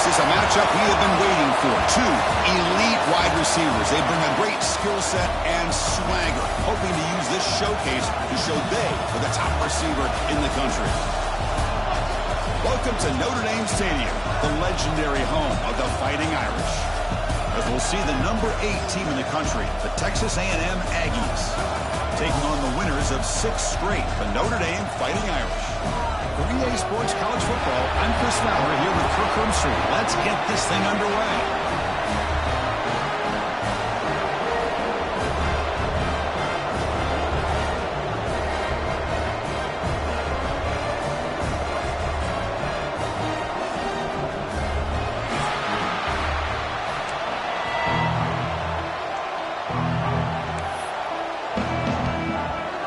This is a matchup we have been waiting for. Two elite wide receivers. They bring a great skill set and swagger, hoping to use this showcase to show they are the top receiver in the country. Welcome to Notre Dame Stadium, the legendary home of the Fighting Irish. As we'll see the number 8 team in the country, the Texas A&M Aggies, taking on the winners of 6 straight, the Notre Dame Fighting Irish. For EA Sports College Football, I'm Chris Fowler here with Kirk Herbstreit. Let's get this thing underway.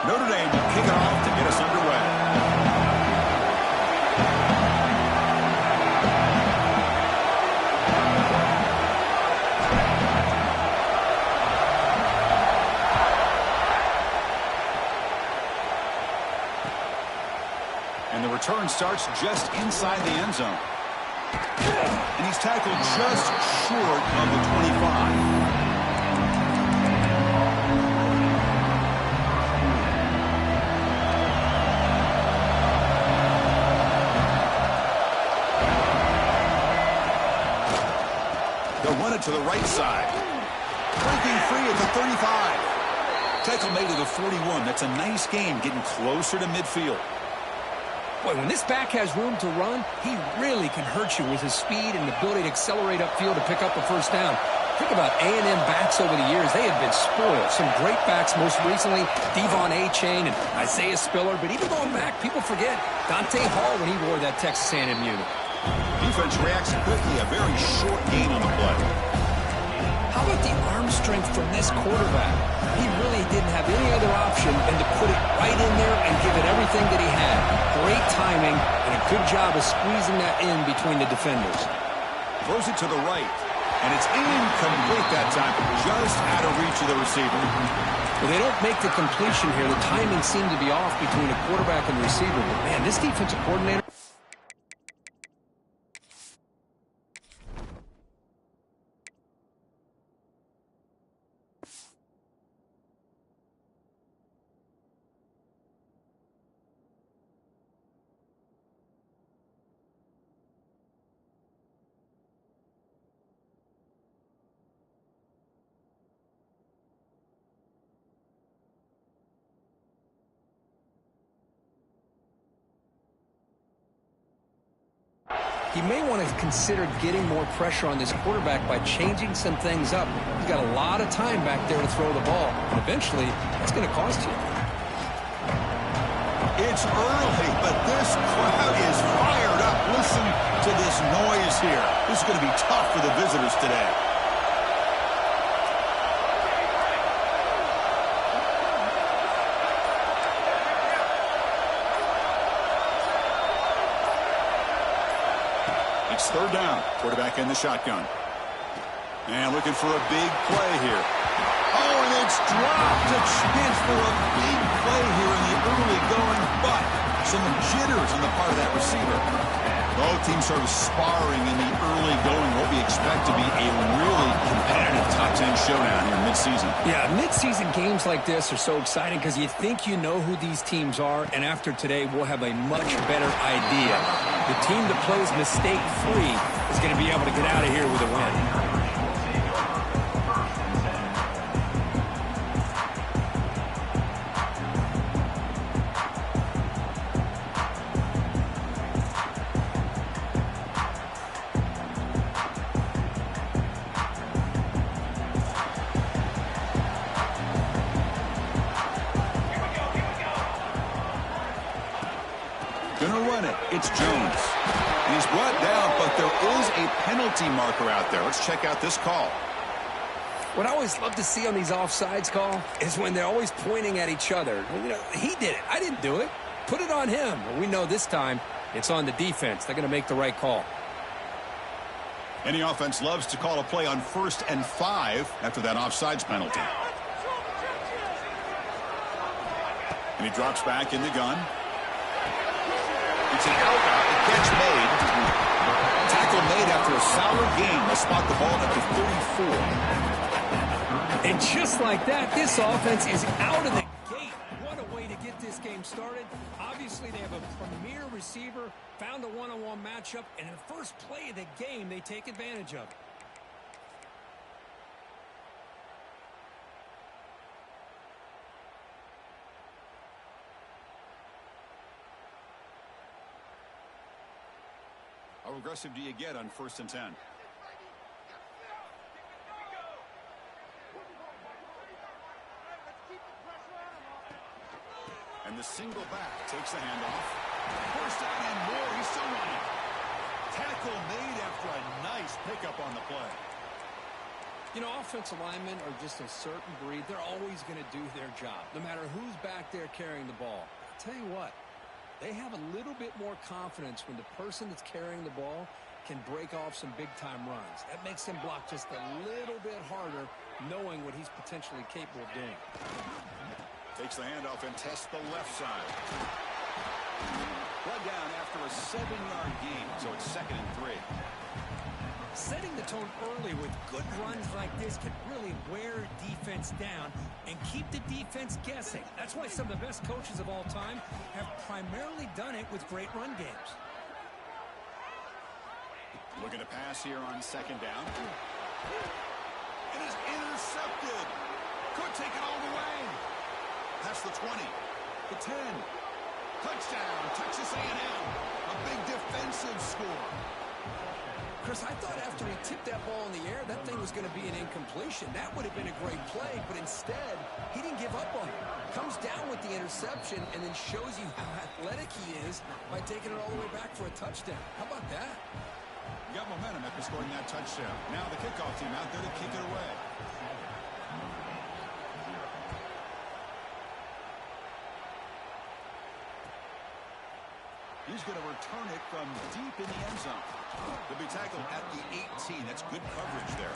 Notre Dame will kick it off to get us underway. And the return starts just inside the end zone. And he's tackled just short of the 25. They'll run it to the right side. Breaking free at the 35. Tackle made to the 41. That's a nice gain, getting closer to midfield. Boy, when this back has room to run, he really can hurt you with his speed and ability to accelerate upfield to pick up a first down. Think about A&M backs over the years. They have been spoiled. Some great backs, most recently, Devon A-Chain and Isaiah Spiller. But even going back, people forget Dante Hall when he wore that Texas A&M unit. Defense reacts quickly, a very short gain on the play. How about the arm strength from this quarterback? He really didn't have any other option than to put it right in there and give it everything that he had. Great timing and a good job of squeezing that in between the defenders. Throws it to the right, and it's incomplete that time, just out of reach of the receiver. Well, they don't make the completion here. The timing seemed to be off between the quarterback and the receiver. But, man, this defensive coordinator... He may want to consider getting more pressure on this quarterback by changing some things up. He's got a lot of time back there to throw the ball. And eventually, that's going to cost you. It's early, but this crowd is fired up. Listen to this noise here. This is going to be tough for the visitors today. It's third down. Quarterback in the shotgun. And looking for a big play here. Oh, and it's dropped. A chance for a big play here in the early going, but some jitters on the part of that receiver. Both teams sort of sparring in the early going. What we expect to be a really competitive top 10 showdown here mid-season. Yeah, mid-season games like this are so exciting because you think you know who these teams are, and after today, we'll have a much better idea. The team that plays mistake-free is going to be able to get out of here with a win. Gonna run it. It's Jones. And he's brought down, but there is a penalty marker out there. Let's check out this call. What I always love to see on these offsides call is when they're always pointing at each other. You know, he did it. I didn't do it. Put it on him. Well, we know this time it's on the defense. They're going to make the right call. Any offense loves to call a play on 1st and 5 after that offsides penalty. And he drops back in the gun. It's an out. The catch made. Tackle made after a solid game. They'll spot the ball at the 34. And just like that, this offense is out of the gate. What a way to get this game started. Obviously, they have a premier receiver, found a one-on-one matchup, and in the first play of the game, they take advantage of it. How aggressive do you get on 1st and 10? And the single back takes the handoff. First down and more. He's still running. Tackle made after a nice pickup on the play. You know, offensive linemen are just a certain breed. They're always going to do their job, no matter who's back there carrying the ball. I'll tell you what, they have a little bit more confidence when the person that's carrying the ball can break off some big-time runs. That makes them block just a little bit harder, knowing what he's potentially capable of doing. Takes the handoff and tests the left side. Brought down after a 7-yard gain, so it's 2nd and 3. Setting the tone early with good runs like this can really wear defense down and keep the defense guessing. That's why some of the best coaches of all time have primarily done it with great run games. Looking to pass here on 2nd down. It is intercepted. Could take it all the way. Past the 20, the 10. Touchdown, Texas A&M. A big defensive score. Chris, I thought after he tipped that ball in the air, that thing was going to be an incompletion. That would have been a great play, but instead, he didn't give up on it. Comes down with the interception and then shows you how athletic he is by taking it all the way back for a touchdown. How about that? You got momentum after scoring that touchdown. Now the kickoff team out there to kick it away. He's going to return it from deep in the end zone. He'll be tackled at the 18. That's good coverage there.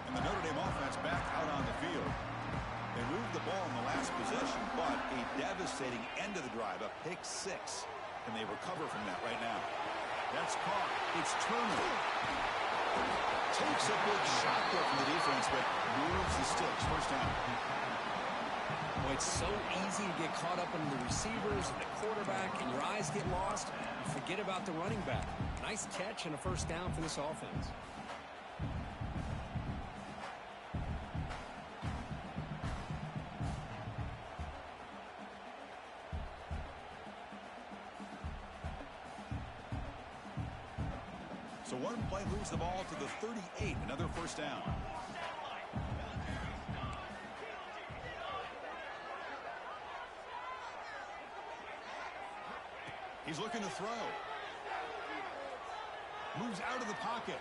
And the Notre Dame offense back out on the field. They moved the ball in the last possession, but a devastating end of the drive, a pick 6. And they recover from that right now. That's caught. It's Turner. Takes a big shot there from the defense, but moves the sticks. First down. Well, it's so easy to get caught up in the receivers and the quarterback, and your eyes get lost. You forget about the running back. Nice catch and a first down for this offense. So one play moves the ball to the 38, another first down. He's looking to throw. Moves out of the pocket.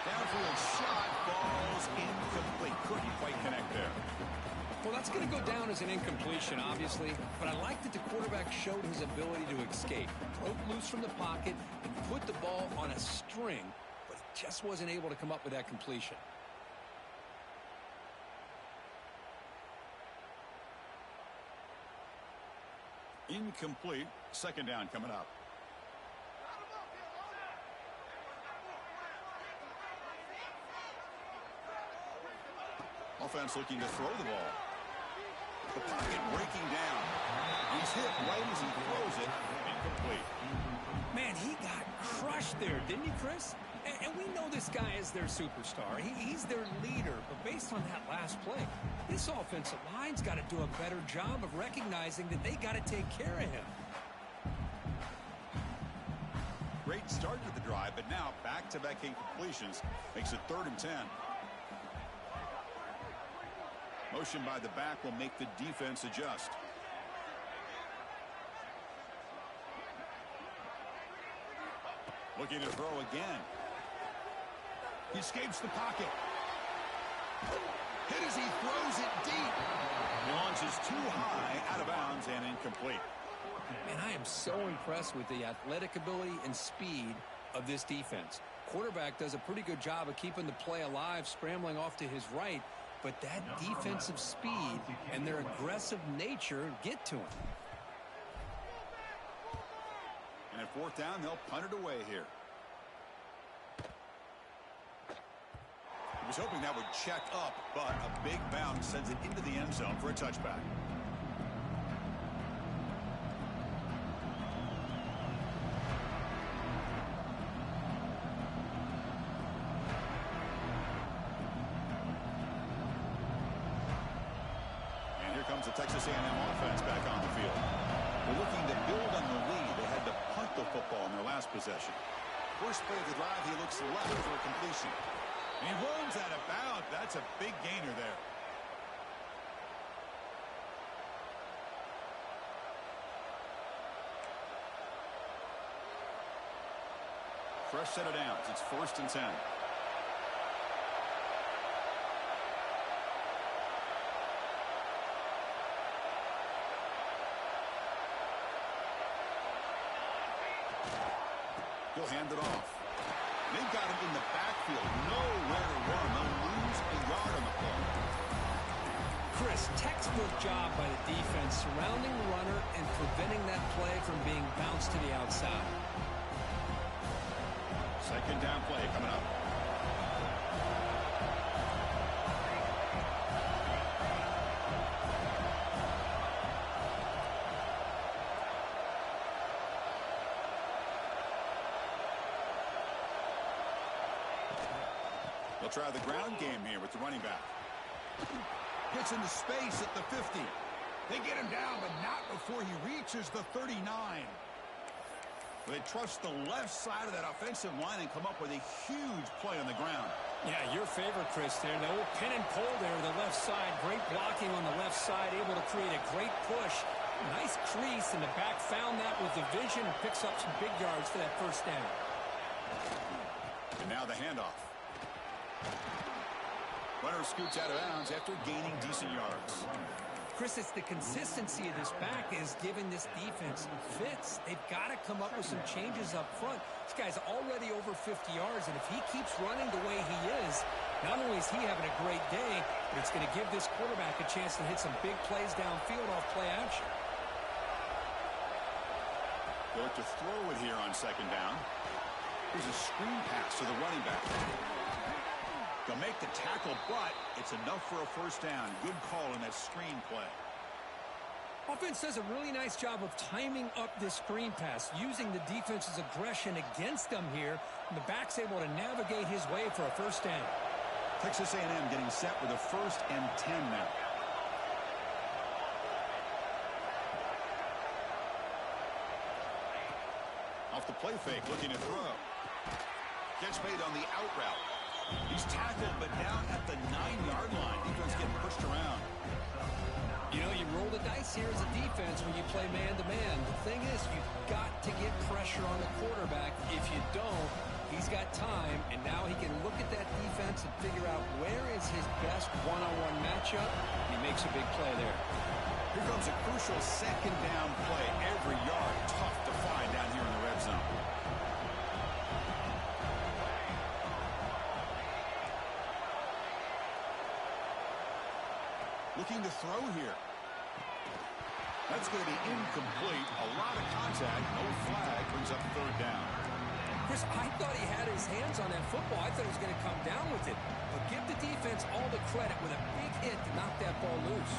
Downfield shot, falls incomplete. Couldn't quite connect there. Well, that's going to go down as an incompletion, obviously, but I like that the quarterback showed his ability to escape. Broke loose from the pocket and put the ball on a string, but he just wasn't able to come up with that completion. Incomplete. 2nd down coming up. Offense looking to throw the ball. The pocket breaking down. He's hit right as he throws it. Incomplete. Man, he got crushed there, didn't he, Chris? And we know this guy is their superstar. He's their leader. But based on that last play, this offensive line's got to do a better job of recognizing that they got to take care of him. Great start to the drive, but now back-to-back incompletions makes it 3rd and 10. Motion by the back will make the defense adjust. Looking to throw again. He escapes the pocket. Hit as he throws it deep. He launches too high, out of bounds, and incomplete. Man, I am so impressed with the athletic ability and speed of this defense. Quarterback does a pretty good job of keeping the play alive, scrambling off to his right, but that defensive speed and their aggressive nature get to him. And at fourth down, they'll punt it away here. He was hoping that would check up, but a big bounce sends it into the end zone for a touchback. And here comes the Texas A&M offense back on the field. They're looking to build on the lead. They had to punt the football in their last possession. First play of the drive, he looks left for a completion. And he runs out of bounds. That's a big gainer there. Fresh set of downs. It's 1st and 10. He'll hand it off. They've got him in the backfield. Nowhere to run. They'll lose a yard on the play. Chris, textbook job by the defense surrounding the runner and preventing that play from being bounced to the outside. Second down play coming up. They'll try the ground game here with the running back. Gets into space at the 50. They get him down, but not before he reaches the 39. They trust the left side of that offensive line and come up with a huge play on the ground. Yeah, your favorite, Chris, there. The old pin and pull there to the left side. Great blocking on the left side, able to create a great push. Nice crease, and the back found that with the vision and picks up some big yards for that first down. And now the handoff. Runner scoots out of bounds after gaining decent yards. Chris, it's the consistency of this back is giving this defense fits. They've got to come up with some changes up front. This guy's already over 50 yards, and if he keeps running the way he is, not only is he having a great day, but it's going to give this quarterback a chance to hit some big plays downfield off play action. They look to throw it here on second down. Here's a screen pass to the running back. They'll make the tackle, but it's enough for a first down. Good call in that screen play. Offense does a really nice job of timing up this screen pass, using the defense's aggression against them here, and the back's able to navigate his way for a first down. Texas A&M getting set with a 1st and 10 now. Off the play fake, looking to throw. Catch made on the out route. He's tackled, but down at the 9-yard line. Defense getting pushed around. You know, you roll the dice here as a defense when you play man-to-man. The thing is, you've got to get pressure on the quarterback. If you don't, he's got time, and now he can look at that defense and figure out where is his best one-on-one matchup. He makes a big play there. Here comes a crucial second down play. Every yard tough to find down here in the red zone. Looking to throw here. That's going to be incomplete. A lot of contact. No flag. Brings up 3rd down. Chris, I thought he had his hands on that football. I thought he was going to come down with it. But give the defense all the credit with a big hit to knock that ball loose.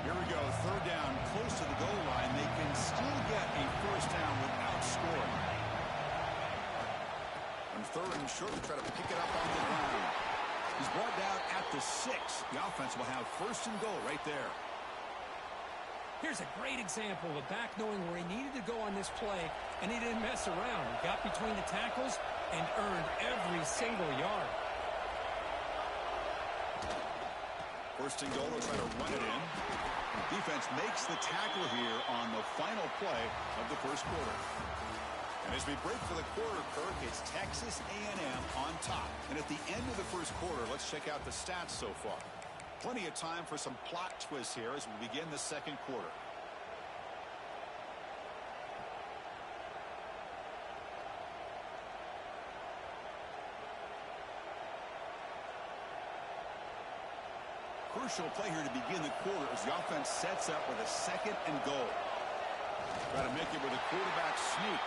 Here we go. 3rd down. Close to the goal line. They can still get a first down without scoring. On 3rd and short, to try to pick it up on the ground. He's brought down at the 6. The offense will have 1st and goal right there. Here's a great example of a back knowing where he needed to go on this play, and he didn't mess around. He got between the tackles and earned every single yard. 1st and goal, they'll try to run it in. The defense makes the tackle here on the final play of the first quarter. And as we break for the quarter, Kirk, it's Texas A&M on top. And at the end of the first quarter, let's check out the stats so far. Plenty of time for some plot twists here as we begin the second quarter. crucial play here to begin the quarter as the offense sets up with a 2nd and goal. Try to make it with a quarterback sneak.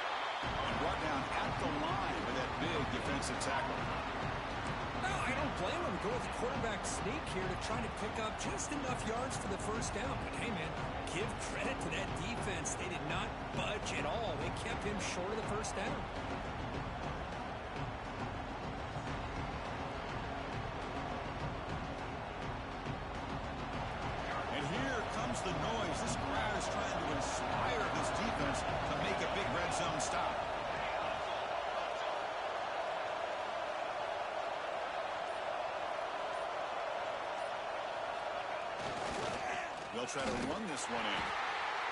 And brought down at the line with that big defensive tackle. No, I don't blame him. Go with the quarterback sneak here to try to pick up just enough yards for the first down. But hey, man, give credit to that defense. They did not budge at all. They kept him short of the first down. And here comes the noise. This crowd is trying to inspire this defense to make a big red zone stop. They'll try to run this one in.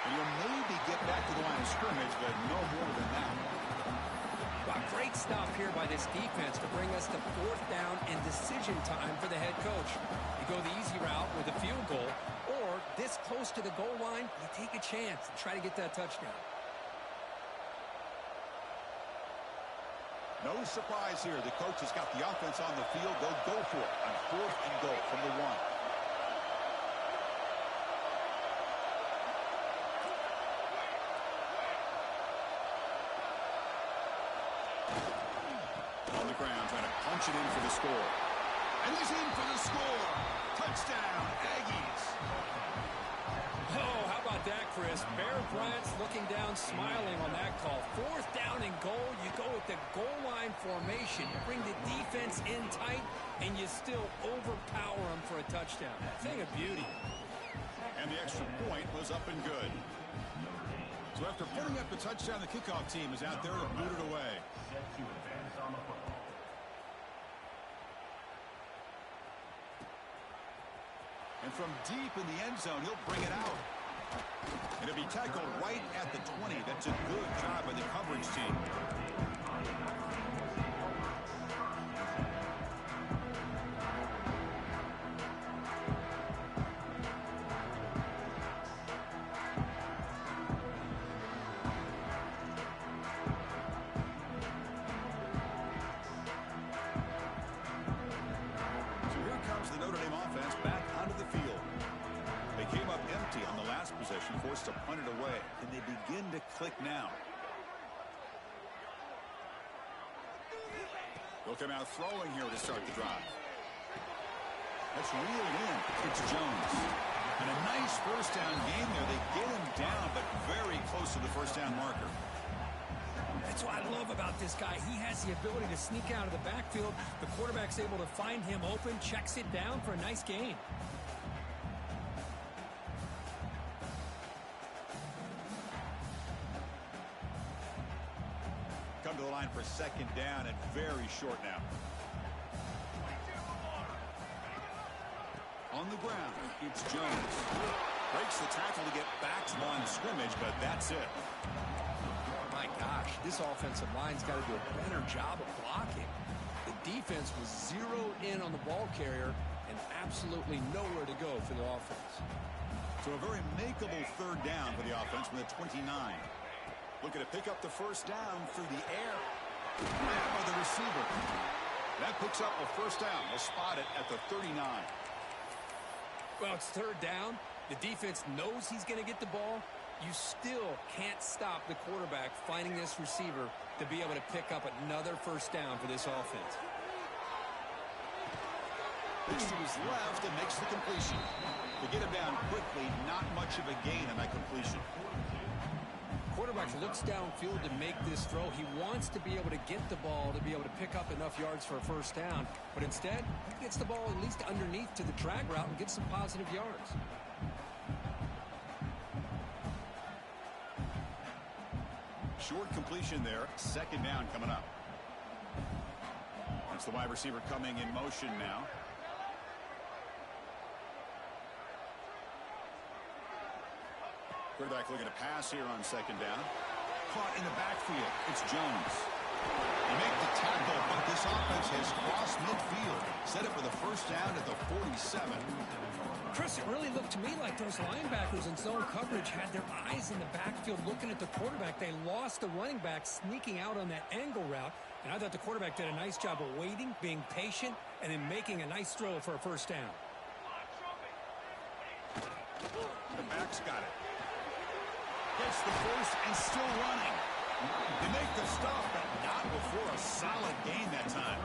And he'll maybe get back to the line of scrimmage, but no more than that. Well, great stop here by this defense to bring us to 4th down and decision time for the head coach. You go the easy route with a field goal, or this close to the goal line, you take a chance and try to get that touchdown. No surprise here. The coach has got the offense on the field. They'll go for it on 4th and goal from the 1. Punch it in for the score. And he's in for the score. Touchdown, Aggies. Oh, how about that, Chris? Bear Bryant's looking down, smiling on that call. 4th down and goal. You go with the goal line formation. You bring the defense in tight, and you still overpower them for a touchdown. Thing of beauty. And the extra point was up and good. So after putting up the touchdown, the kickoff team is out there to boot it away. And from deep in the end zone, he'll bring it out. And it'll be tackled right at the 20. That's a good job by the coverage team. The Notre Dame offense back onto the field. They came up empty on the last possession, forced to punt it away. Can they begin to click now? They'll come out throwing here to start the drive. That's reeled in. It's Jones. And a nice first down game there. They get him down, but very close to the first down marker. That's what I love about this guy. He has the ability to sneak out of the backfield. The quarterback's able to find him open, checks it down for a nice gain. Come to the line for 2nd down and very short now. On the ground, it's Jones. Breaks the tackle to get back to the line of scrimmage, but that's it. My gosh, this offensive line's got to do a better job of blocking. The defense was zeroed in on the ball carrier and absolutely nowhere to go for the offense. So a very makeable 3rd down for the offense from the 29. Looking to pick up the first down through the air. Grabbed by the receiver. That picks up a first down. They'll spot it at the 39. Well, it's 3rd down. The defense knows he's going to get the ball. You still can't stop the quarterback finding this receiver to be able to pick up another first down for this offense. Looks to his left and makes the completion. To get him down quickly, not much of a gain on that completion. Quarterback looks downfield to make this throw. He wants to be able to get the ball to be able to pick up enough yards for a first down. But instead, he gets the ball at least underneath to the drag route and gets some positive yards. Short completion there. 2nd down coming up. That's the wide receiver coming in motion now. Quarterback looking to pass here on 2nd down. Caught in the backfield. It's Jones. They make the tackle, but this offense has crossed midfield. Set up with a first down at the 47. Chris, it really looked to me like those linebackers in zone coverage had their eyes in the backfield looking at the quarterback. They lost the running back sneaking out on that angle route. And I thought the quarterback did a nice job of waiting, being patient, and then making a nice throw for a first down. The back's got it. Gets the first and still running. They make the stop, but not before a solid gain that time.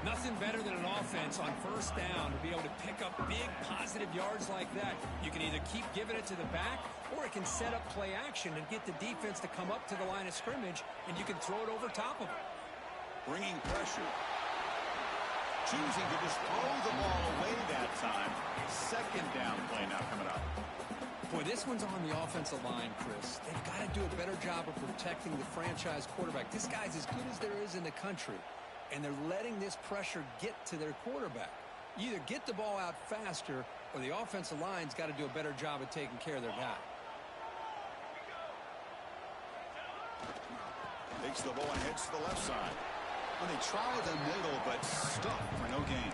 Nothing better than an offense on first down to be able to pick up big positive yards like that. You can either keep giving it to the back, or it can set up play action and get the defense to come up to the line of scrimmage, and you can throw it over top of them. Bringing pressure. Choosing to just throw the ball away that time. Second down play now coming up. Boy, this one's on the offensive line, Chris. They've got to do a better job of protecting the franchise quarterback. This guy's as good as there is in the country, and they're letting this pressure get to their quarterback. You either get the ball out faster, or the offensive line's got to do a better job of taking care of their guy. Takes the ball and heads to the left side. Well, they try the middle, but stuck for no gain.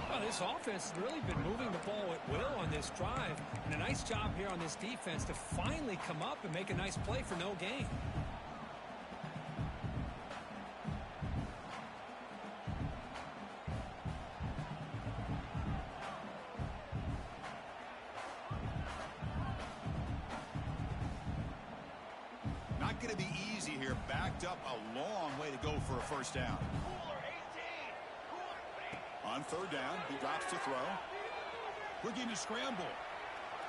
Well, this offense has really been moving the ball at will on this drive, and a nice job here on this defense to finally come up and make a nice play for no gain. Not going to be easy here. Backed up a long way to go for a first down. On third down, he drops to throw. Looking to scramble.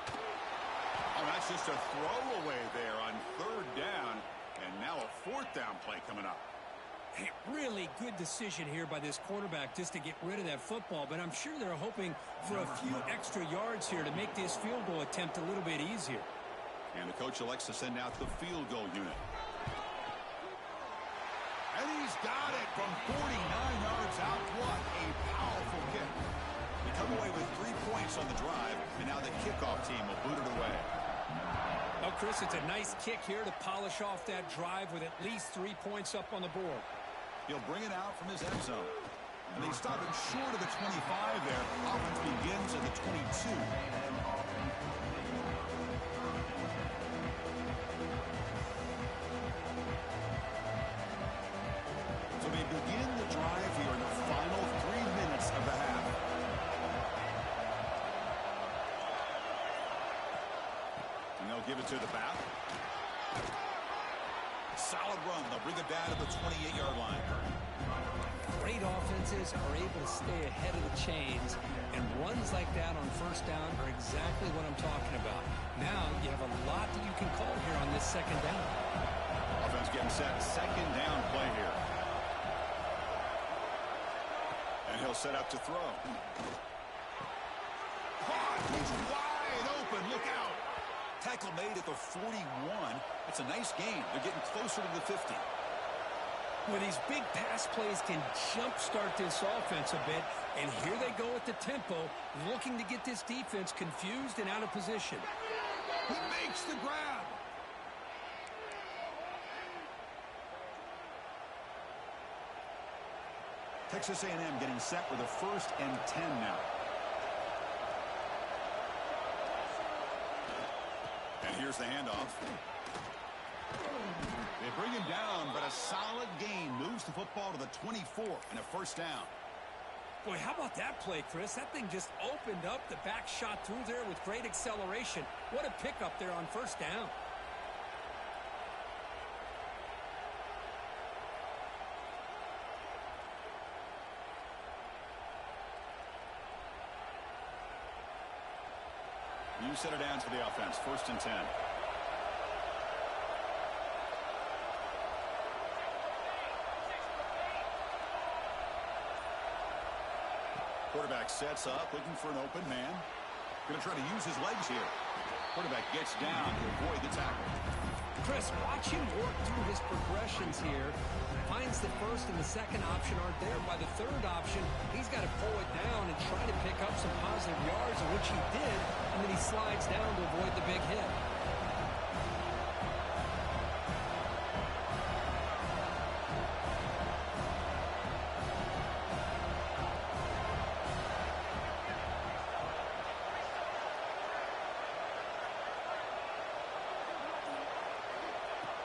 Oh, that's just a throwaway there on third down. And now a fourth down play coming up. Hey, really good decision here by this quarterback just to get rid of that football, but I'm sure they're hoping for a few extra yards here to make this field goal attempt a little bit easier. And the coach elects to send out the field goal unit. And he's got it from 49 yards out. What a powerful kick. They come away with 3 points on the drive, and now the kickoff team will boot it away. Well, Chris, it's a nice kick here to polish off that drive with at least 3 points up on the board. He'll bring it out from his end zone. And they stop him short of the 25 there. Offense begins at the 22. They begin the drive here in the final 3 minutes of the half. And they'll give it to the back. Solid run. They'll bring it down to the 28-yard line. Great offenses are able to stay ahead of the chains, and runs like that on first down are exactly what I'm talking about. Now you have a lot that you can call here on this second down. Offense getting set. Second down play here. And he'll set up to throw. Caught! He's wide open. Look out. Tackle made at the 41. That's a nice gain. They're getting closer to the 50. Well, these big pass plays can jumpstart this offense a bit, and here they go at the tempo, looking to get this defense confused and out of position. He makes the grab. Texas A&M getting set with a 1st and 10 now. And here's the handoff. They bring him down, but a solid gain moves the football to the 24 and a first down. Boy, how about that play, Chris? That thing just opened up. The back shot through there with great acceleration. What a pickup there on first down. You set it down to the offense. 1st and 10. Quarterback sets up, looking for an open man. Going to try to use his legs here. Quarterback gets down to avoid the tackle. Chris, watch him work through his progressions here. Finds the first and the second option aren't there. By the third option, he's got to pull it down and try to pick up some positive yards, which he did, and then he slides down to avoid the big hit.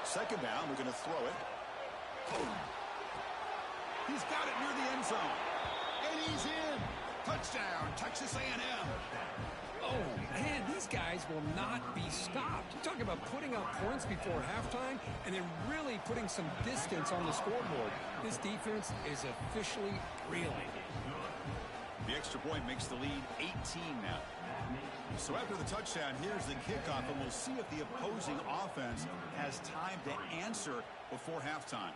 Second down, we're going to throw it. He's got it near the end zone. And he's in. Touchdown, Texas A&M. Oh, man, these guys will not be stopped. You're talking about putting up points before halftime and then really putting some distance on the scoreboard. This defense is officially reeling. The extra point makes the lead 18 now. So after the touchdown, here's the kickoff, and we'll see if the opposing offense has time to answer before halftime.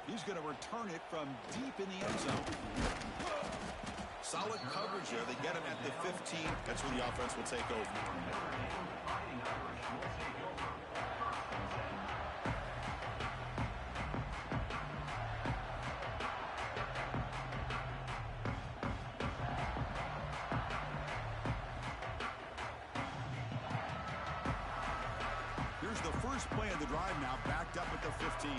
He's going to return it from deep in the end zone. Solid coverage there. They get him at the 15. That's when the offense will take over. Here's the first play of the drive now, backed up at the 15.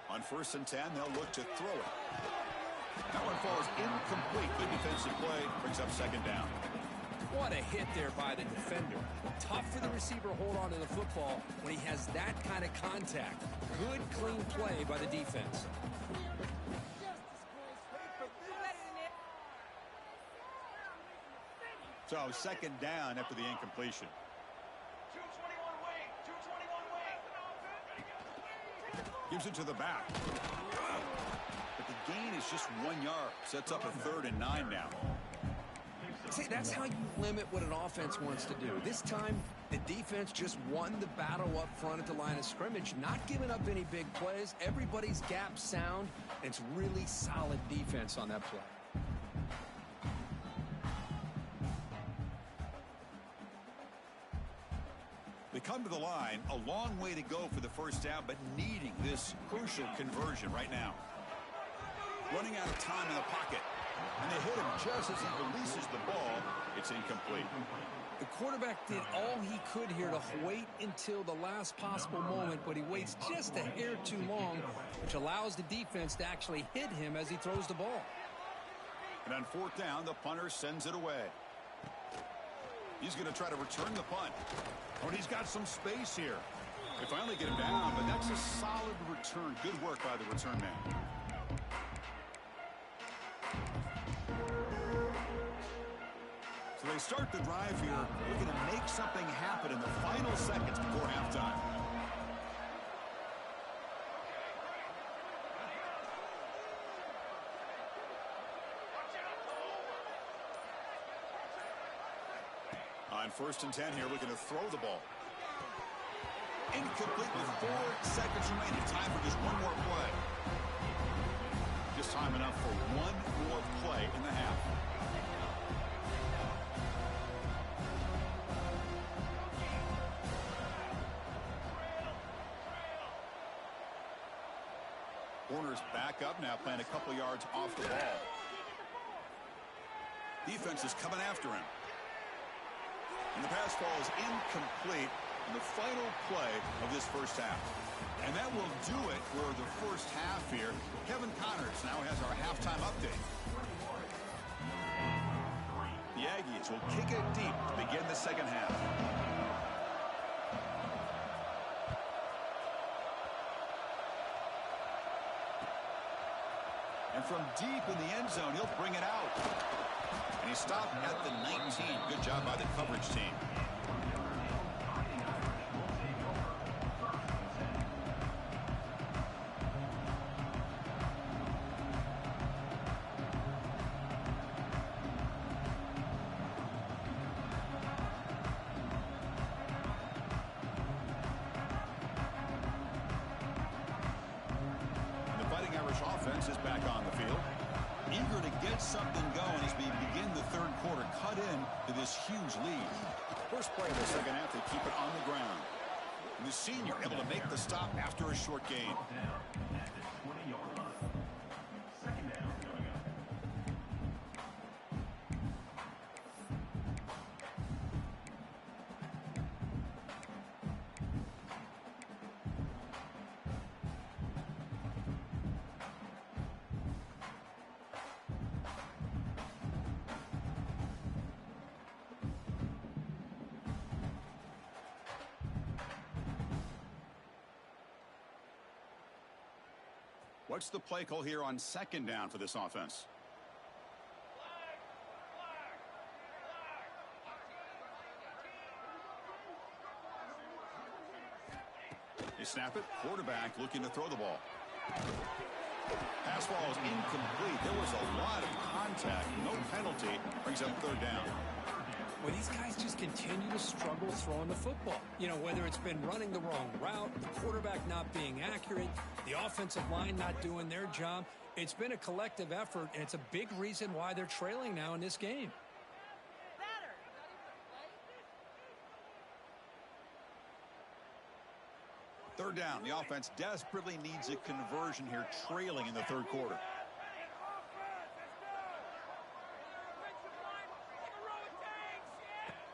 On 1st and 10, they'll look to throw it. That one falls incomplete. Good defensive play. Brings up 2nd down. What a hit there by the defender. Tough for the receiver to hold on to the football when he has that kind of contact. Good, clean play by the defense. So 2nd down after the incompletion. 221 wing. 221 wing. Gives it to the back. But the gain is just 1 yard. Sets up a 3rd and 9 now. See, that's how you limit what an offense wants to do. This time, the defense just won the battle up front at the line of scrimmage, not giving up any big plays. Everybody's gap sound. It's really solid defense on that play. They come to the line, a long way to go for the 1st down, but needing this crucial conversion right now. Running out of time in the pocket. And they hit him just as he releases the ball. It's incomplete. The quarterback did all he could here to wait until the last possible moment, but he waits just a hair too long, which allows the defense to actually hit him as he throws the ball. And on 4th down, the punter sends it away. He's going to try to return the punt. Oh, and he's got some space here. They finally get him down, but that's a solid return. Good work by the return man. So they start the drive here, looking to make something happen in the final seconds before halftime. On 1st and 10 here, looking to throw the ball. Incomplete with 4 seconds remaining. Time for just one more play. Just time enough for one more play in the half. Corner's back up now, playing a couple yards off the ball. Defense is coming after him. And the pass falls incomplete in the final play of this 1st half. And that will do it for the 1st half here. Kevin Connors now has our halftime update. The Aggies will kick it deep to begin the 2nd half. And from deep in the end zone, he'll bring it out. And he stopped at the 19. Good job by the coverage team. And the Fighting Irish offense is back on the field. Eager to get something going as we begin the 3rd quarter. Cut in to this huge lead. First play of the 2nd half, they keep it on the ground. And the senior able to make the stop after a short gain. What's the play call here on second down for this offense? Flag! They snap it. Quarterback looking to throw the ball. Pass ball is incomplete. There was a lot of contact. No penalty. Brings up third down. Well, these guys just continue to struggle throwing the football. You know, whether it's been running the wrong route, the quarterback not being accurate, the offensive line not doing their job. It's been a collective effort, and it's a big reason why they're trailing now in this game. Third down. The offense desperately needs a conversion here, trailing in the third quarter.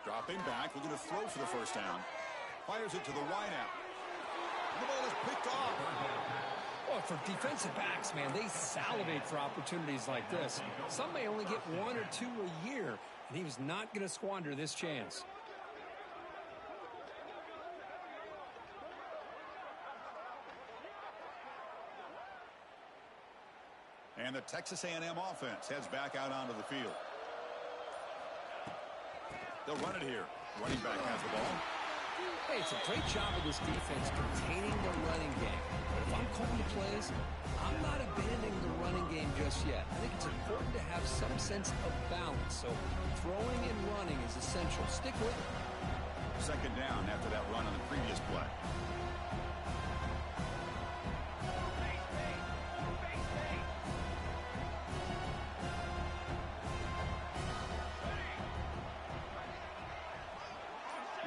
Dropping back, looking to throw for the first down. Fires it to the wideout. The ball is picked off. Well, for defensive backs, man, they salivate for opportunities like this. Some may only get one or two a year, and he was not going to squander this chance. And the Texas A&M offense heads back out onto the field. They'll run it here. Running back has the ball. Hey, it's a great job of this defense containing the running game. But if I'm calling the plays, I'm not abandoning the running game just yet. I think it's important to have some sense of balance. So throwing and running is essential. Stick with it. Second down after that run on the previous play.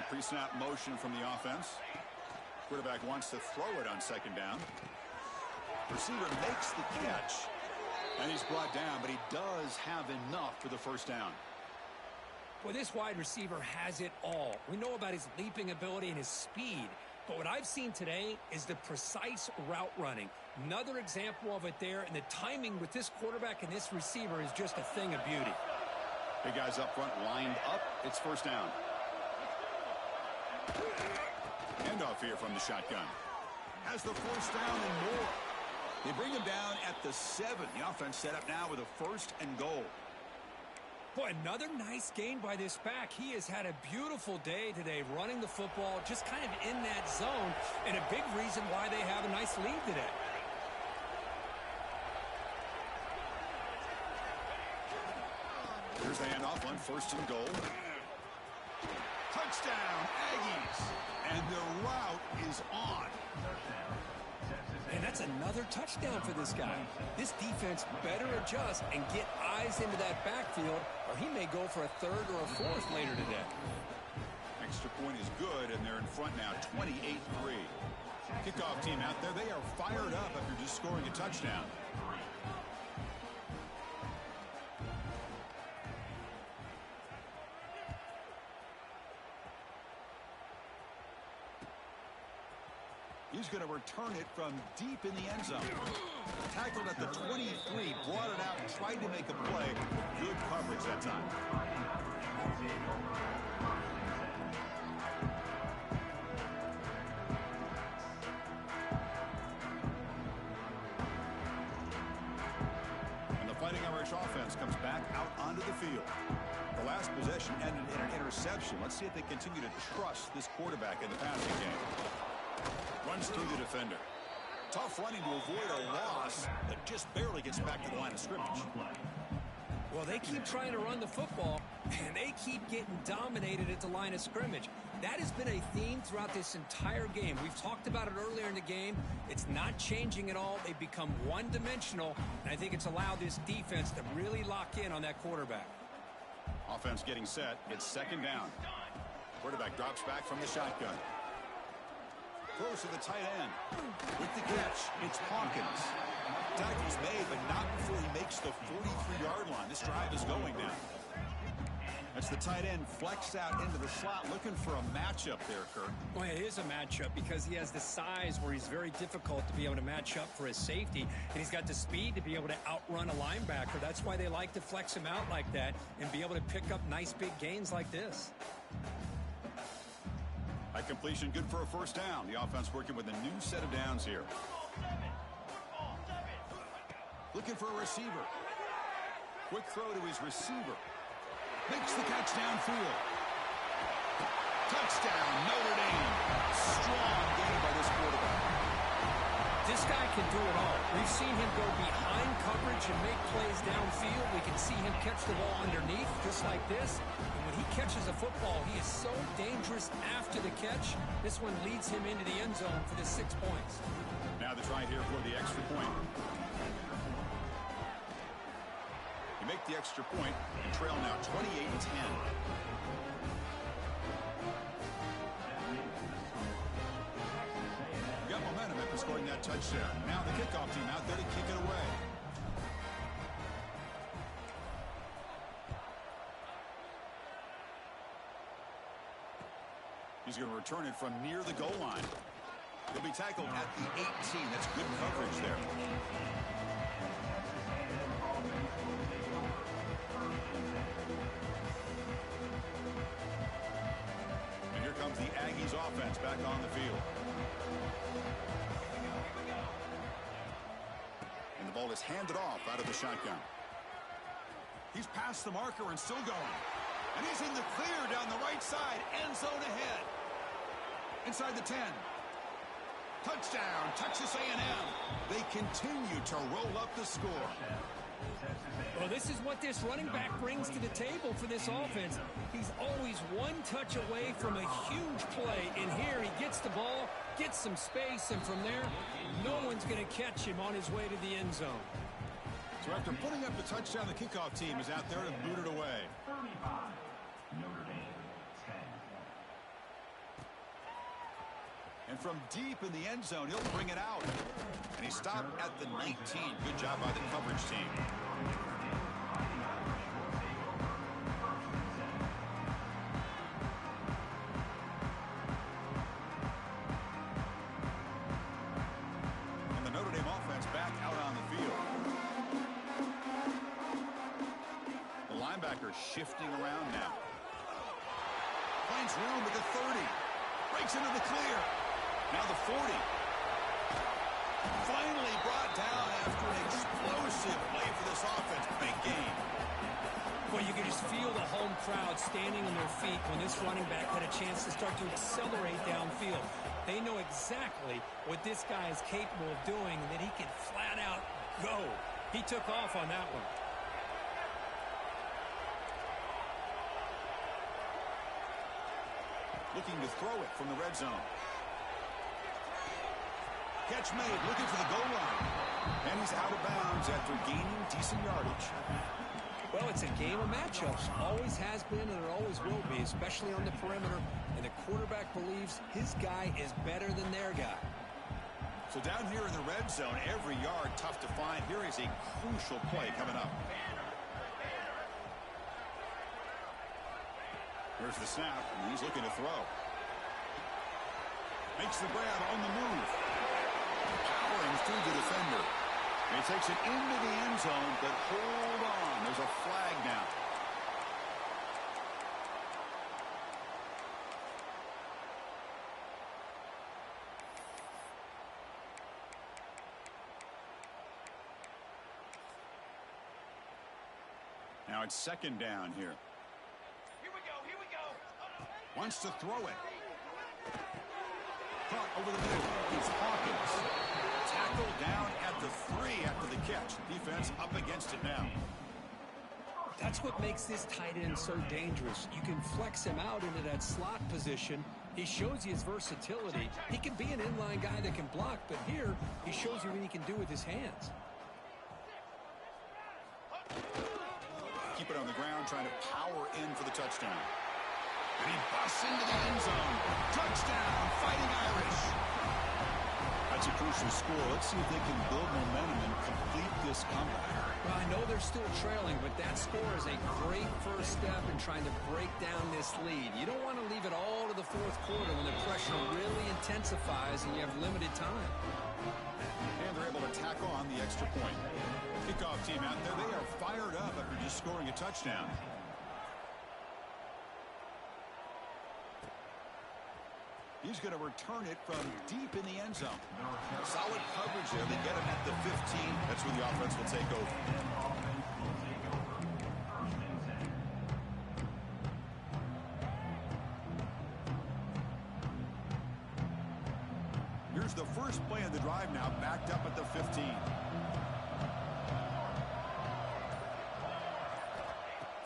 Pre-snap motion from the offense. Quarterback wants to throw it on second down. Receiver makes the catch. And he's brought down, but he does have enough for the first down. Well, this wide receiver has it all. We know about his leaping ability and his speed. But what I've seen today is the precise route running. Another example of it there, and the timing with this quarterback and this receiver is just a thing of beauty. Big guys up front lined up. It's first down. Handoff here from the shotgun. Has the first down and more. They bring him down at the 7. The offense set up now with a first and goal. Boy, another nice gain by this back. He has had a beautiful day today running the football, just kind of in that zone, and a big reason why they have a nice lead today. Here's the handoff on first and goal. Touchdown, Aggies. And the route is on. And that's another touchdown for this guy. This defense better adjust and get eyes into that backfield, or he may go for a third or a fourth later today. Extra point is good, and they're in front now, 28-3. Kickoff team out there, they are fired up after just scoring a touchdown. He's going to return it from deep in the end zone. Tackled at the 23, brought it out, and tried to make a play. Good coverage that time. And the Fighting Irish offense comes back out onto the field. The last possession ended in an interception. Let's see if they continue to trust this quarterback in the passing game. Runs through the defender. Tough running to avoid a loss, but just barely gets back to the line of scrimmage. Well, they keep trying to run the football, and they keep getting dominated at the line of scrimmage. That has been a theme throughout this entire game. We've talked about it earlier in the game. It's not changing at all. They've become one-dimensional, and I think it's allowed this defense to really lock in on that quarterback. Offense getting set. It's second down. Quarterback drops back from the shotgun. Throws to the tight end. With the catch, it's Hawkins. Tackle's made, but not before he makes the 43-yard line. This drive is going now. That's the tight end flexed out into the slot, looking for a matchup there, Kirk. Well, it is a matchup because he has the size where he's very difficult to be able to match up for his safety, and he's got the speed to be able to outrun a linebacker. That's why they like to flex him out like that and be able to pick up nice big gains like this. That completion good for a first down. The offense working with a new set of downs here. Looking for a receiver. Quick throw to his receiver. Makes the catch downfield. Touchdown, Notre Dame. Strong game by this quarterback. This guy can do it all. We've seen him go behind coverage and make plays downfield. We can see him catch the ball underneath, just like this. And when he catches a football, he is so dangerous after the catch. This one leads him into the end zone for the 6 points. Now the try here for the extra point. You make the extra point and trail now 28-10. Got momentum after scoring that touchdown. Now the kickoff team out there to kick it away. He's going to return it from near the goal line. He'll be tackled at the 18. That's good coverage there. And here comes the Aggies offense back on the field. And the ball is handed off out of the shotgun. He's past the marker and still going. And he's in the clear down the right side. End zone ahead. Inside the 10. Touchdown, Texas A&M. They continue to roll up the score. Well, this is what this running back brings to the table for this offense. He's always one touch away from a huge play. And here he gets the ball, gets some space, and from there, no one's going to catch him on his way to the end zone. So after putting up the touchdown, the kickoff team is out there to boot it away. 35, Notre Dame, 10. And from deep in the end zone, he'll bring it out. And he stopped at the 19. Good job by the coverage team. And the Notre Dame offense back out on the field. The linebacker shifting around now. Finds room at the 30. Breaks into the clear. Now the 40. Finally brought down after an explosive play for this offense. Big game. Well, you can just feel the home crowd standing on their feet when this running back had a chance to start to accelerate downfield. They know exactly what this guy is capable of doing and that he can flat out go. He took off on that one. Looking to throw it from the red zone. Catch made, looking for the goal line. And he's out of bounds after gaining decent yardage. Well, it's a game of matchups. Always has been and it always will be, especially on the perimeter. And the quarterback believes his guy is better than their guy. So down here in the red zone, every yard tough to find. Here is a crucial play coming up. Here's the snap, and he's looking to throw. Makes the grab on the move. Powering through the defender. And he takes it into the end zone, but hold on. There's a flag now. Now it's second down here. Here we go, here we go. Wants to throw it. Caught over the middle. It's Hawkins. Tackled down at the 3 after the catch. Defense up against it now. That's what makes this tight end so dangerous. You can flex him out into that slot position. He shows you his versatility. He can be an inline guy that can block, but here he shows you what he can do with his hands. Keep it on the ground, trying to power in for the touchdown. And he busts into the end zone. Touchdown, Fighting Irish. That's a crucial score. Let's see if they can build momentum and complete this comeback. Well, I know they're still trailing, but that score is a great first step in trying to break down this lead. You don't want to leave it all to the fourth quarter when the pressure really intensifies and you have limited time. And they're able to tack on the extra point. Kickoff team out there, they are fired up after just scoring a touchdown. He's going to return it from deep in the end zone. Solid coverage there. They get him at the 15. That's where the offense will take over. And offense will take over. First and 10. Here's the first play of the drive now, backed up at the 15.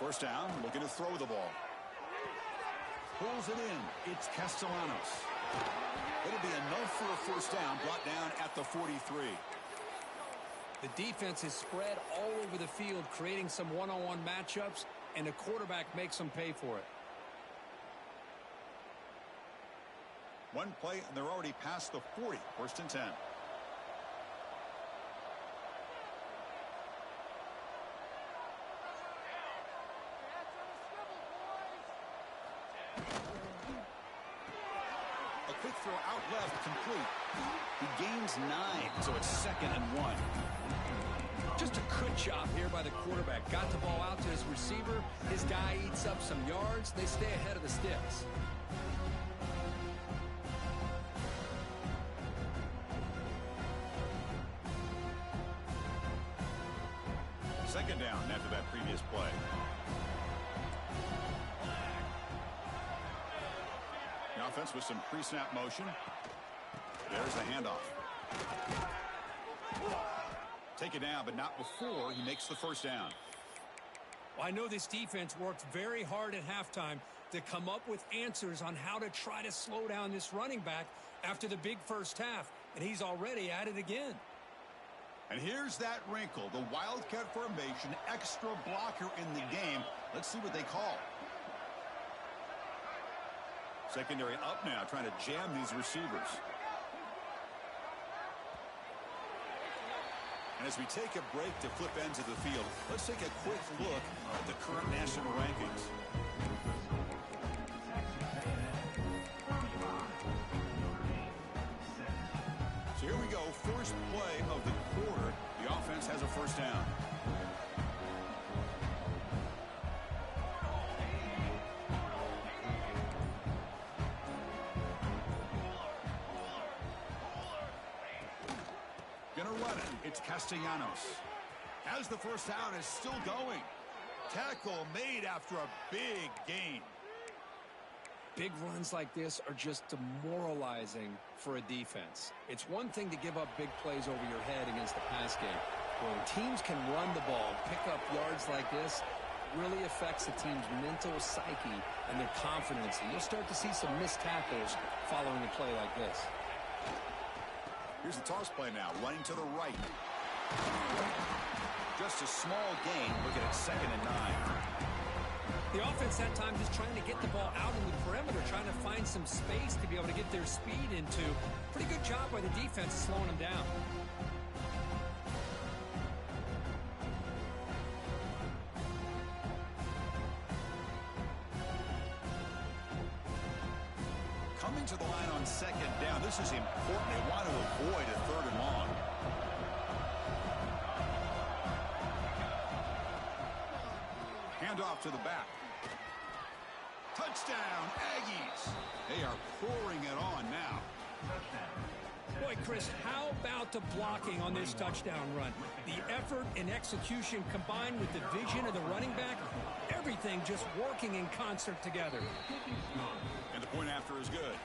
First down, looking to throw the ball. Pulls it in. It's Castellanos. It'll be enough for a first down, brought down at the 43. The defense is spread all over the field, creating some one-on-one matchups, and the quarterback makes them pay for it. One play, and they're already past the 40. First and 10. A quick throw out left, complete. He gains 9, so it's 2nd and 1. Just a good job here by the quarterback. Got the ball out to his receiver. His guy eats up some yards. They stay ahead of the sticks. Second down after that previous play. The offense with some pre-snap motion. There's the handoff. Take it down, but not before he makes the first down. Well, I know this defense worked very hard at halftime to come up with answers on how to try to slow down this running back after the big first half, and he's already at it again. And here's that wrinkle, the Wildcat formation, extra blocker in the game. Let's see what they call. Secondary up now, trying to jam these receivers. And as we take a break to flip ends of the field, let's take a quick look at the current national rankings. So here we go, first play of the quarter. The offense has a first down. Gonna run it. It's Castellanos. As the first down is still going. Tackle made after a big gain. Big runs like this are just demoralizing for a defense. It's one thing to give up big plays over your head against the pass game. When teams can run the ball, pick up yards like this, it really affects the team's mental psyche and their confidence. And you'll start to see some missed tackles following a play like this. Here's the toss play now, running to the right. Just a small gain, looking at 2nd and 9. The offense that time just trying to get the ball out in the perimeter, trying to find some space to be able to get their speed into. Pretty good job by the defense slowing them down. Coming to the line on 2nd down. This is important. They want to avoid a 3rd and long. Hand off to the back. Touchdown, Aggies. They are pouring it on now. Boy, Chris, how about the blocking on this touchdown run? The effort and execution combined with the vision of the running back, everything just working in concert together. And the point after is good.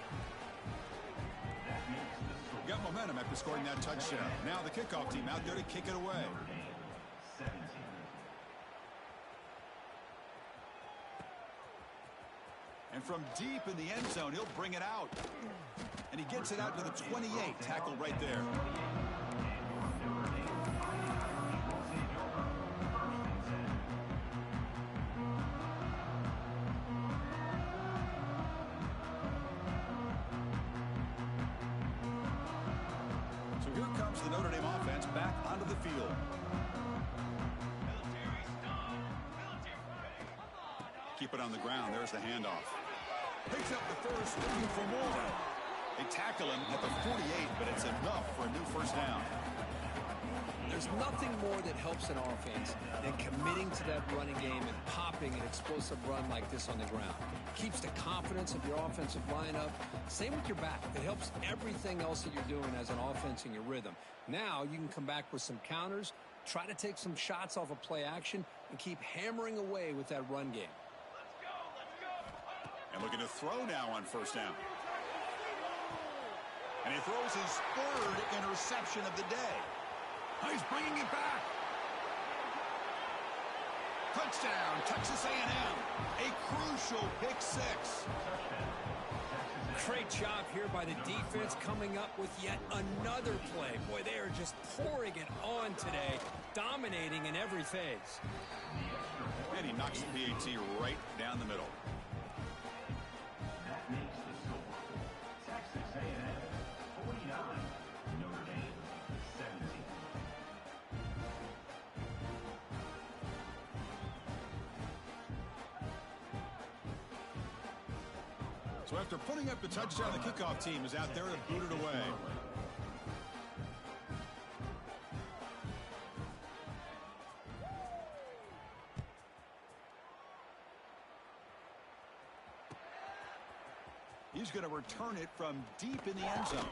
Got momentum after scoring that touchdown. Now the kickoff team out there to kick it away. And from deep in the end zone, he'll bring it out. And he gets it out to the 28. Tackle right there. So here comes the Notre Dame offense back onto the field. Keep it on the ground. There's the handoff. Picks up the first, looking for more. They tackle him at the 48, but it's enough for a new first down. There's nothing more that helps an offense than committing to that running game and popping an explosive run like this on the ground. Keeps the confidence of your offensive lineup. Same with your back. It helps everything else that you're doing as an offense in your rhythm. Now you can come back with some counters, try to take some shots off of play action, and keep hammering away with that run game. And looking to throw now on first down. And he throws his third interception of the day. He's bringing it back. Touchdown, Texas A&M. A crucial pick six. Great job here by the defense coming up with yet another play. Boy, they are just pouring it on today, dominating in every phase. And he knocks the PAT right down the middle. That makes the score. Texas A&M 49, Notre Dame 17. So after putting up the touchdown, the kickoff team is out there to boot it away. He's going to return it from deep in the end zone.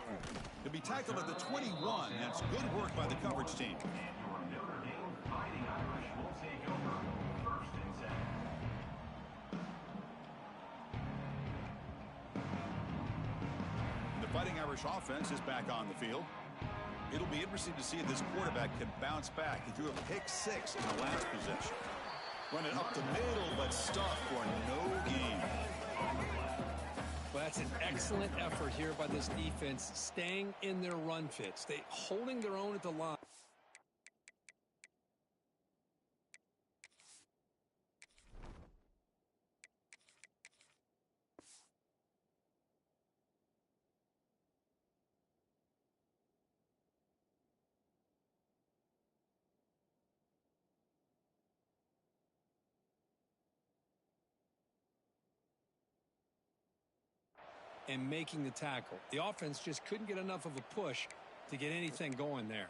To be tackled at the 21. That's good work by the coverage team. And your Notre Dame Fighting Irish will take over 1st and 7. The Fighting Irish offense is back on the field. It'll be interesting to see if this quarterback can bounce back. He threw a pick six in the last possession. Run it up the middle, but stuffed for no gain. Well, that's an excellent effort here by this defense, staying in their run fits. They holding their own at the line. And making the tackle. The offense just couldn't get enough of a push to get anything going there.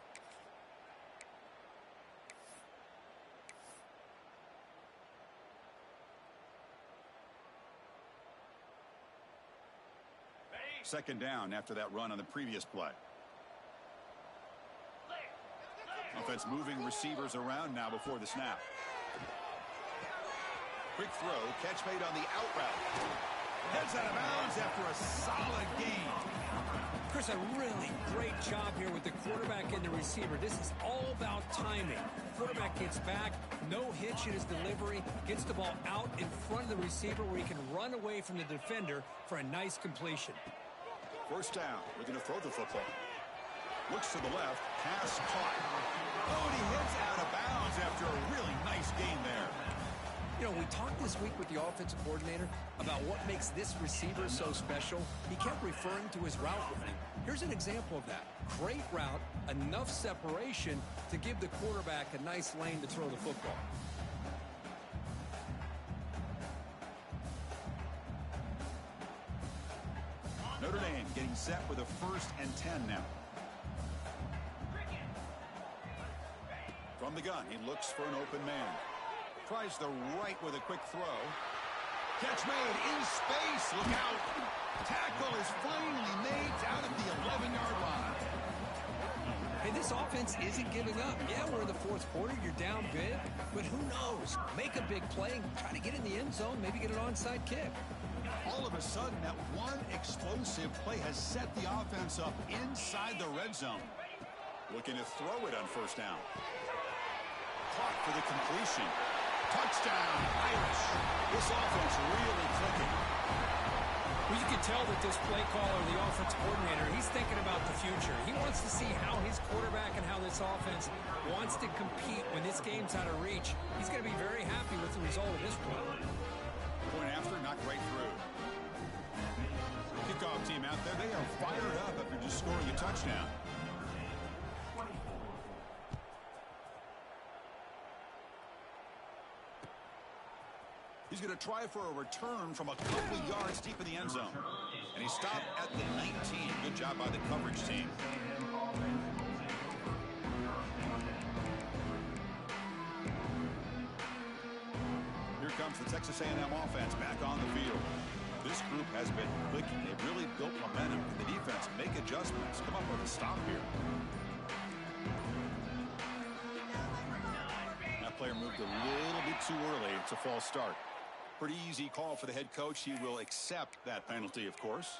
Second down after that run on the previous play. Offense moving receivers around now before the snap. Quick throw, catch made on the out route. Heads out of bounds after a solid gain. Chris, a really great job here with the quarterback and the receiver. This is all about timing. Quarterback gets back, no hitch in his delivery, gets the ball out in front of the receiver where he can run away from the defender for a nice completion. First down, looking to throw the football. Looks to the left, pass caught. Oh, and he heads out of bounds after a really nice gain there. You know, we talked this week with the offensive coordinator about what makes this receiver so special. He kept referring to his route running. Here's an example of that. Great route, enough separation to give the quarterback a nice lane to throw the football. Notre Dame getting set with a 1st and 10 now. From the gun, he looks for an open man. Tries the right with a quick throw. Catch made in space. Look out. Tackle is finally made out of the 11-yard line. Hey, this offense isn't giving up. Yeah, we're in the 4th quarter. You're down big. But who knows? Make a big play. Try to get in the end zone. Maybe get an onside kick. All of a sudden, that one explosive play has set the offense up inside the red zone. Looking to throw it on first down. Caught for the completion. Touchdown, Irish. This offense really clicking. Well, you can tell that this play caller, the offense coordinator, he's thinking about the future. He wants to see how his quarterback and how this offense wants to compete when this game's out of reach. He's going to be very happy with the result of this play. Point after, knocked right through. Kickoff team out there, they are fired up after just scoring a touchdown. He's going to try for a return from a couple yards deep in the end zone. And he stopped at the 19. Good job by the coverage team. comes the Texas A&M offense back on the field. This group has been clicking. They've really built momentum. And the defense make adjustments. Come up with a stop here. That player moved a little bit too early. It's a false start. Pretty easy call for the head coach. He will accept that penalty, of course.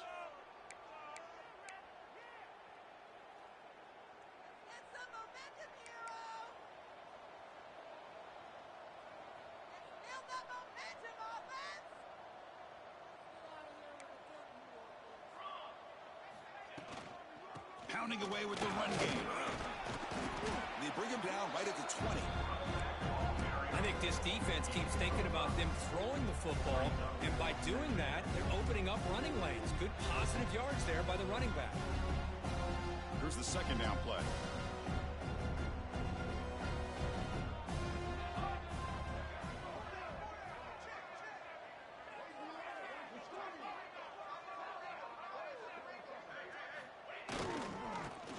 Pounding away with the run game. They bring him down right at the 20. I think this defense keeps thinking about them throwing the football, and by doing that, they're opening up running lanes. Good positive yards there by the running back. Here's the second down play.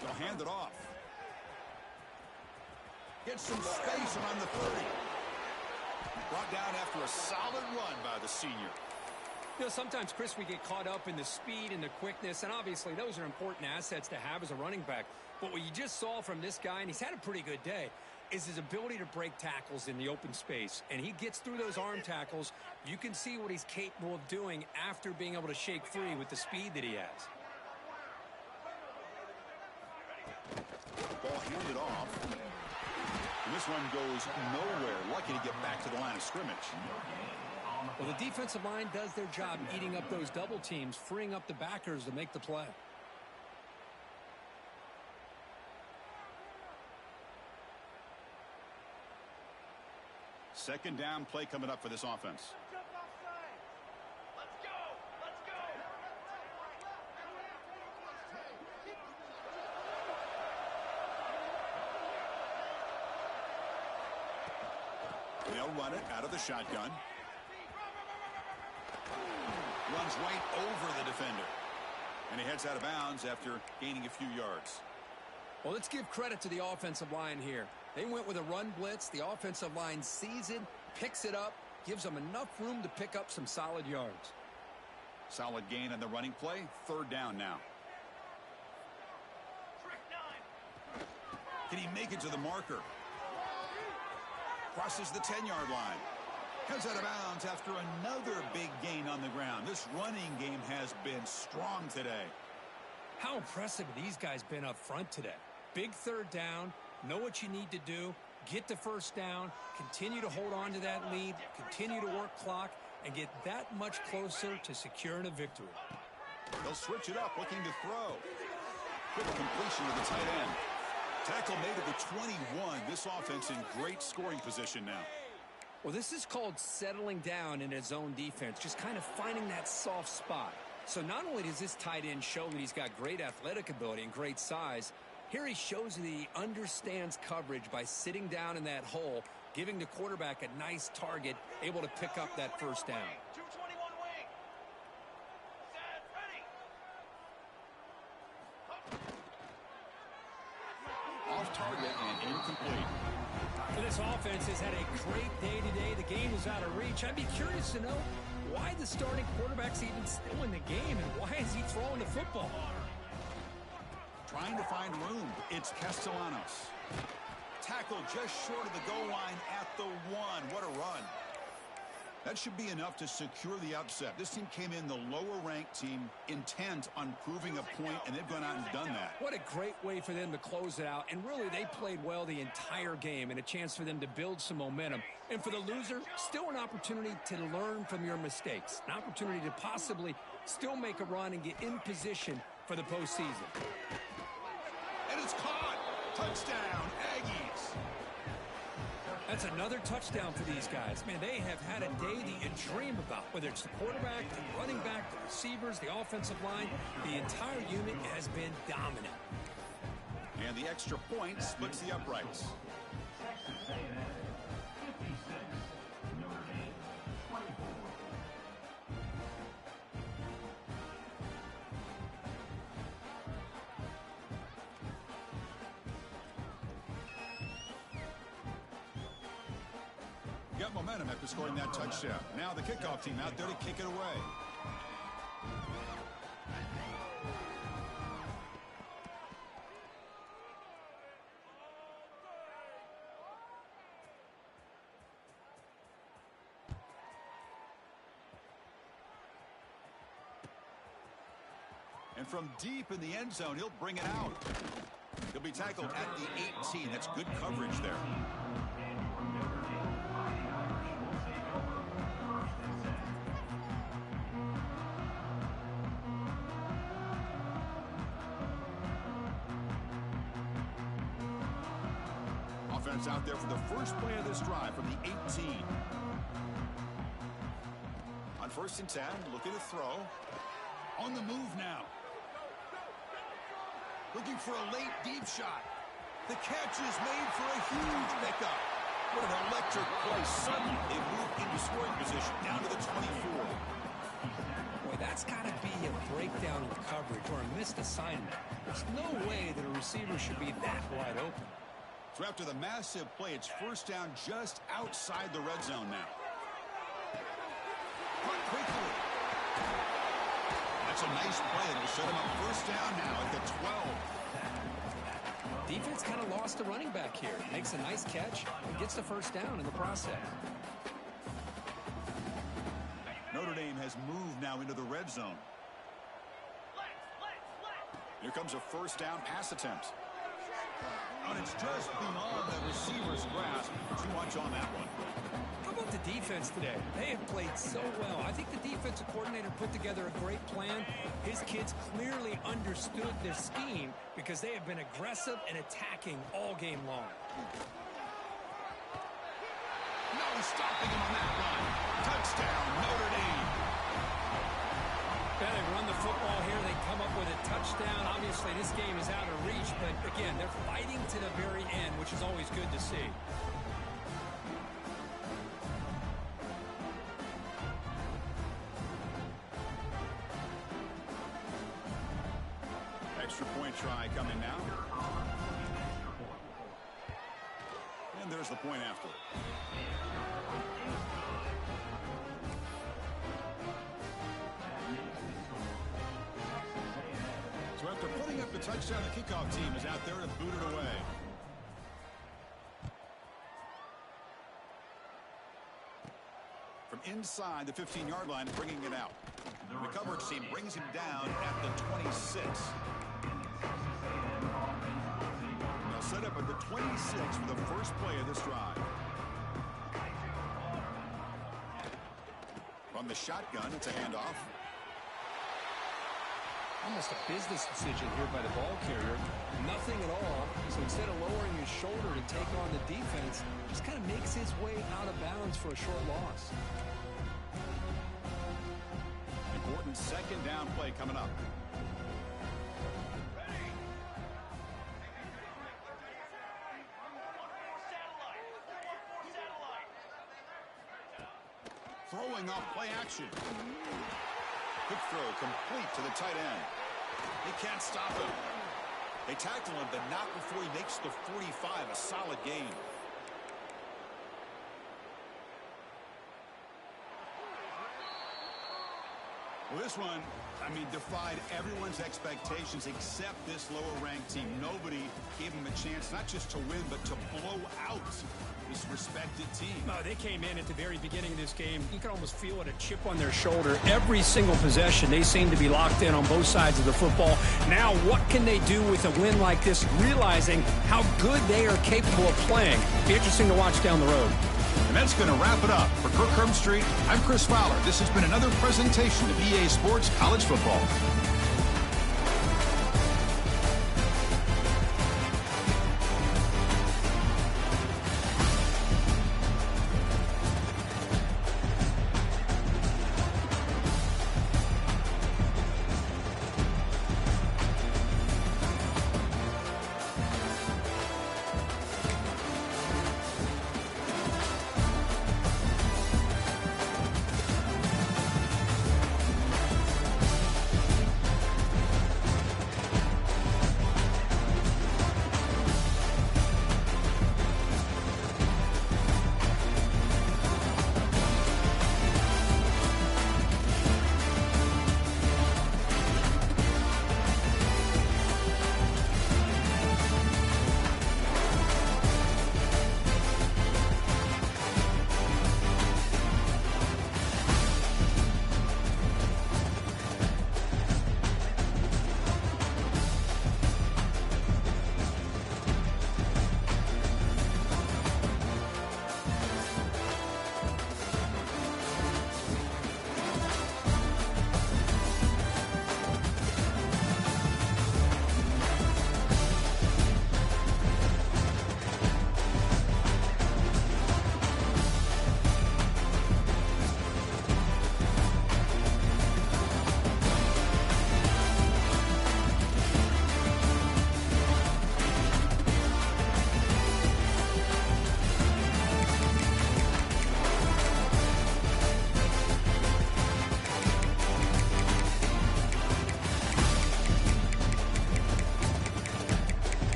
They'll hand it off. Get some space around the 30. Brought down after a solid run by the senior. You know, sometimes, Chris, we get caught up in the speed and the quickness, and obviously those are important assets to have as a running back. But what you just saw from this guy, and he's had a pretty good day, is his ability to break tackles in the open space. And he gets through those arm tackles. You can see what he's capable of doing after being able to shake free with the speed that he has. Ball handed off. And this one goes nowhere. Lucky to get back to the line of scrimmage. Well, the defensive line does their job eating up those double teams, freeing up the backers to make the play. Second down play coming up for this offense. They'll run it out of the shotgun. Runs right over the defender. And he heads out of bounds after gaining a few yards. Well, let's give credit to the offensive line here. They went with a run blitz. The offensive line sees it, picks it up, gives them enough room to pick up some solid yards. Solid gain on the running play. Third down now. Can he make it to the marker? Crosses the 10-yard line. Heads out of bounds after another big gain on the ground. This running game has been strong today. How impressive have these guys been up front today? Big third down, know what you need to do, get the first down, continue to hold on to that lead, continue to work clock, and get that much closer to securing a victory. They'll switch it up, looking to throw. Quick completion to the tight end. Tackle made at the 21. This offense in great scoring position now. Well, this is called settling down in his zone defense, just kind of finding that soft spot. So not only does this tight end show that he's got great athletic ability and great size, here he shows that he understands coverage by sitting down in that hole, giving the quarterback a nice target, able to pick up that first down. 221 wing. Set, ready. Off target and incomplete. This offense has had a great day today. The game is out of reach. I'd be curious to know why the starting quarterback's even still in the game and why is he throwing the football? Trying to find room. It's Castellanos. Tackle just short of the goal line at the 1. What a run. That should be enough to secure the upset. This team came in the lower-ranked team intent on proving a point, and they've gone out and done that. What a great way for them to close it out. And really, they played well the entire game and a chance for them to build some momentum. And for the loser, still an opportunity to learn from your mistakes. An opportunity to possibly still make a run and get in position for the postseason. And it's caught. Touchdown, Aggies. That's another touchdown for these guys. Man, they have had a day that you dream about, whether it's the quarterback, the running back, the receivers, the offensive line. The entire unit has been dominant. And the extra point splits the uprights. Texas A&M 56. Notre Dame 24. got momentum after scoring that touchdown. Now the kickoff team out there to kick it away. And from deep in the end zone, he'll bring it out. He'll be tackled at the 18. That's good coverage there. Offense out there for the first play of this drive from the 18. On 1st and 10, looking to throw. On the move now. Looking for a late deep shot. The catch is made for a huge pickup. What an electric play. Suddenly they move into scoring position down to the 24. Boy, that's got to be a breakdown in coverage or a missed assignment. There's no way that a receiver should be that wide open. So after the massive play, it's first down just outside the red zone now. Caught quickly. That's a nice play. It'll set him up first down now at the 12. Defense kind of lost the running back here. Makes a nice catch and gets the first down in the process. Notre Dame has moved now into the red zone. Here comes a first down pass attempt. And it's just beyond the receiver's grasp. Too much on that one. How about the defense today? They have played so well. I think the defensive coordinator put together a great plan. His kids clearly understood their scheme because they have been aggressive and attacking all game long. No stopping him on that run. Touchdown, Notre Dame. Yeah, they run the football here. They come up with a touchdown. Obviously, this game is out of reach, but again, they're fighting to the very end, which is always good to see. Extra point try coming now. And there's the point after. So after putting up the touchdown, the kickoff team is out there to boot it away. From inside the 15-yard line, bringing it out. The coverage team brings him down at the 26. They'll set up at the 26 for the first play of this drive. From the shotgun, it's a handoff. Almost a business decision here by the ball carrier. Nothing at all. So instead of lowering his shoulder to take on the defense, just kind of makes his way out of bounds for a short loss. Important second down play coming up. Throwing off play action. Quick throw complete to the tight end. They can't stop him. They tackle him, but not before he makes the 45. A solid gain. Well, this one, I mean, defied everyone's expectations except this lower-ranked team. Nobody gave them a chance not just to win, but to blow out this respected team. No, they came in at the very beginning of this game. You can almost feel it, a chip on their shoulder. Every single possession, they seem to be locked in on both sides of the football. Now, what can they do with a win like this, realizing how good they are capable of playing? Be interesting to watch down the road. And that's going to wrap it up. For Kirk Herbstreit, I'm Chris Fowler. This has been another presentation of EA Sports College Football.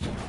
it.